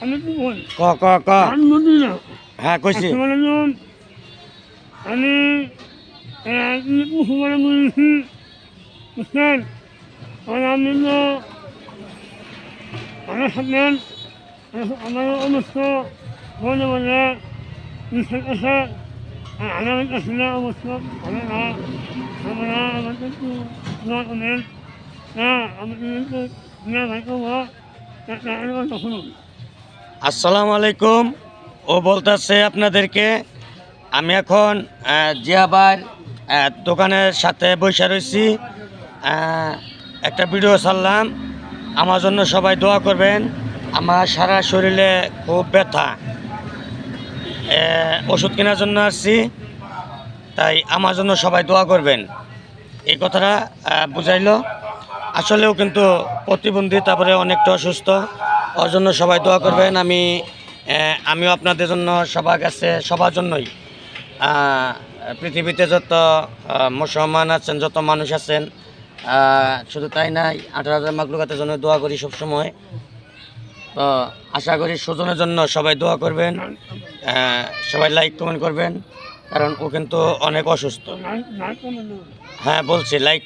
আমি কি বলি ক ক ক আমি বুঝি না হ্যাঁ কইছি আমি মুসলমান বলেছি বুঝছেন আমি তো আমার থাকবেন আমার অবশ্য বলে বলে নিষেধ আছে আমার কাছে না অবশ্য ভালো না আমরা আমাকে একটু দোয়া করবেন হ্যাঁ আমি কিন্তু না ভাই করবো তখন আসসালামু আলাইকুম। ও বলতেছে আপনাদেরকে আমি এখন জিয়াবার দোকানের সাথে বসে রয়েছি। একটা ভিডিও ছাড়লাম, আমার জন্য সবাই দোয়া করবেন। আমার সারা শরীরে খুব ব্যথা, ওষুধ কেনার জন্য আসছি, তাই আমার জন্য সবাই দোয়া করবেন। এই কথাটা বুঝাইলো। আসলেও কিন্তু প্রতিবন্ধী, তারপরে অনেকটা অসুস্থ, ওর জন্য সবাই দোয়া করবেন। আমিও আপনাদের জন্য সবার কাছে, সবার জন্যই, পৃথিবীতে যত মুসলমান আছেন, যত মানুষ আছেন, শুধু তাই নাই, 18,000 মাকলুকাতের জন্য দোয়া করি সবসময়। তো আশা করি সুজনের জন্য সবাই দোয়া করবেন, সবাই লাইক কমেন্ট করবেন, কারণ ও কিন্তু অনেক অসুস্থ। হ্যাঁ বলছি, লাইক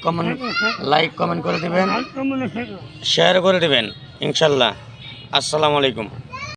কমেন্ট করে দিবেন, শেয়ার করে দিবেন ইনশাল্লাহ। আসসালামু আলাইকুম।